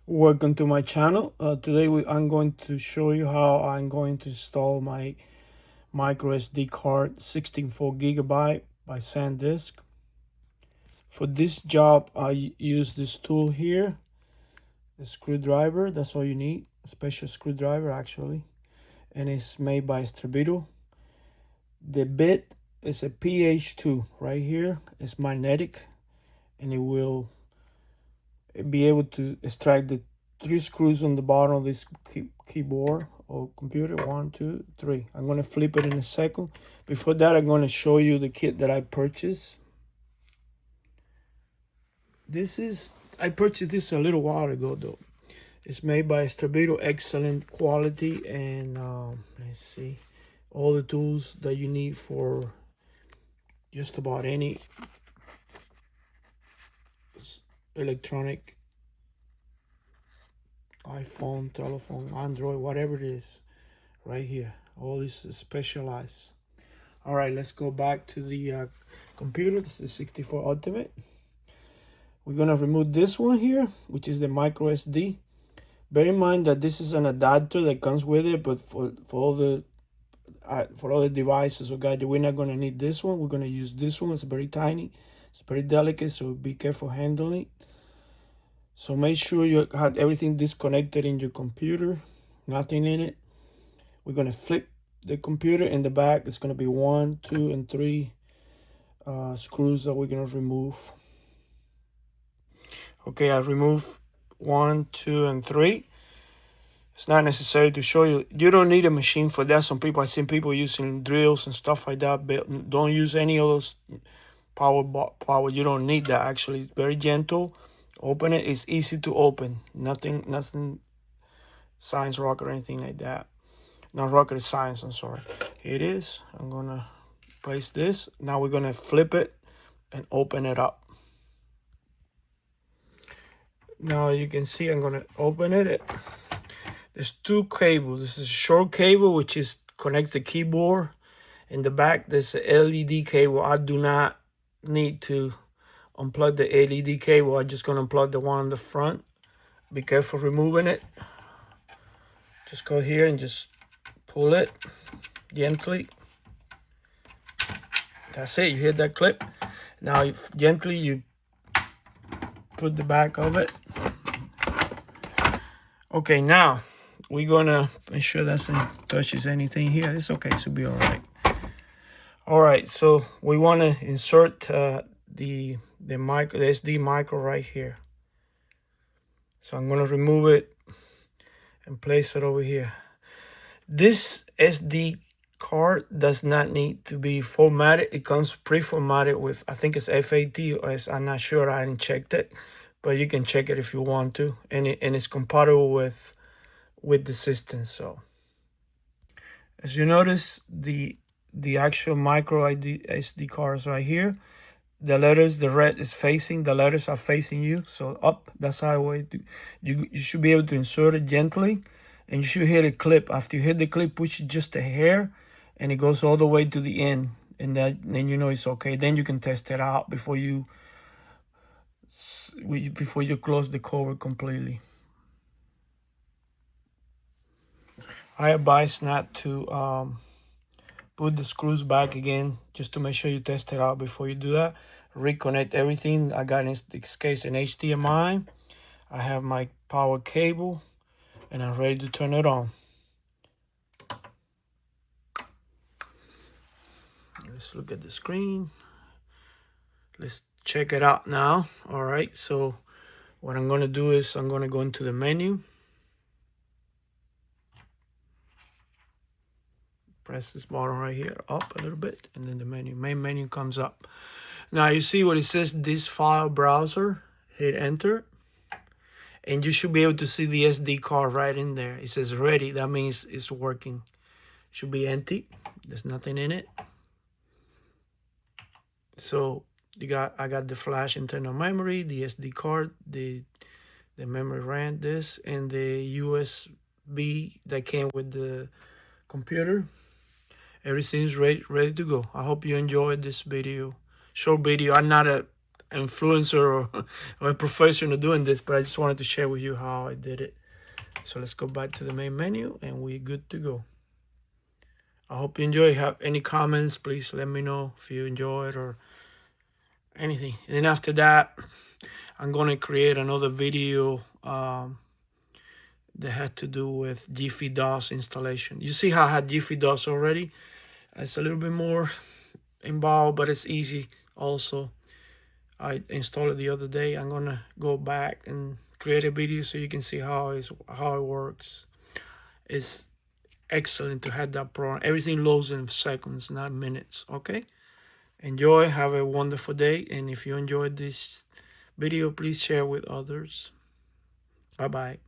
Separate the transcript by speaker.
Speaker 1: Welcome to my channel. Today I'm going to show you how I'm going to install my micro SD card 16.4 GB by SanDisk. For this job I use this tool here, a screwdriver. That's all you need, a special screwdriver actually, and it's made by STREBITO. The bit is a PH2 right here. It's magnetic and it will be able to extract the 3 screws on the bottom of this keyboard or computer. 1, 2, 3. I'm going to flip it in a second. Before that, I'm going to show you the kit that I purchased. I purchased this a little while ago though. It's made by STREBITO, excellent quality, and let's see, all the tools that you need for just about any electronic, iPhone, telephone, Android, whatever it is, right here. All this is specialized. All right, let's go back to the computer. This is 64 Ultimate. We're gonna remove this one here, which is the micro SD. Bear in mind that this is an adapter that comes with it, but for all the devices or gadgets, we're not gonna need this one. We're gonna use this one. It's very tiny, it's very delicate, so be careful handling it. So make sure you have everything disconnected in your computer, nothing in it. We're gonna flip the computer. In the back, it's gonna be 1, 2, and 3 screws that we're gonna remove. Okay, I removed 1, 2, and 3. It's not necessary to show you. You don't need a machine for that. Some people, I've seen people using drills and stuff like that, but don't use any of those power. You don't need that. Actually, it's very gentle. Open it. It's easy to open. Nothing science rocket or anything like that. Not rocket science, I'm sorry. Here it is. I'm gonna place this. Now we're gonna flip it and open it up. Now you can see I'm gonna open it. There's 2 cables. This is a short cable, which is connect the keyboard. In the back, there's a LED cable. I do not need to unplug the LED cable. I'm just gonna unplug the one on the front. Be careful removing it. Just go here and just pull it gently. That's it. You hear that clip? Now gently you put the back of it. Okay, now we're gonna make sure that doesn't touches anything here. It's okay, it should be all right. All right, so we want to insert the SD micro right here. So I'm gonna remove it and place it over here. This SD card does not need to be formatted. It comes pre-formatted with, I think it's FAT, or I'm not sure, I haven't checked it, but you can check it if you want to, and it's compatible with the system. So as you notice, the actual micro SD card is right here. The letters, the red is facing, the letters are facing you, so up. That's how you should be able to insert it gently, and you should hit a clip. After you hit the clip, push it just a hair, and it goes all the way to the end, and then you know it's okay. Then you can test it out before you close the cover completely. I advise not to put the screws back again, just to make sure you test it out before you do that. Reconnect everything. I got, in this case, an HDMI. I have my power cable, and I'm ready to turn it on. Let's look at the screen. Let's check it out now. All right, so what I'm gonna do is I'm gonna go into the menu. Press this button right here up a little bit, and then the main menu comes up. Now you see what it says, this file browser. Hit enter, and you should be able to see the SD card right in there. It says ready. That means it's working. It should be empty. There's nothing in it. So I got the flash internal memory, the SD card, the memory RAM, this, and the USB that came with the computer. Everything's ready to go. I hope you enjoyed this video, short video. I'm not a influencer or a professional doing this, but I just wanted to share with you how I did it. So let's go back to the main menu and we're good to go. I hope you enjoy. Have any comments, please let me know if you enjoyed or anything. And then after that, I'm going to create another video that had to do with Jiffy DOS installation. You see how I had Jiffy DOS already? It's a little bit more involved, but it's easy also. I installed it the other day. I'm going to go back and create a video so you can see how it works. It's excellent to have that program. Everything loads in seconds, not minutes. Okay, enjoy, have a wonderful day, and if you enjoyed this video, please share with others. Bye bye.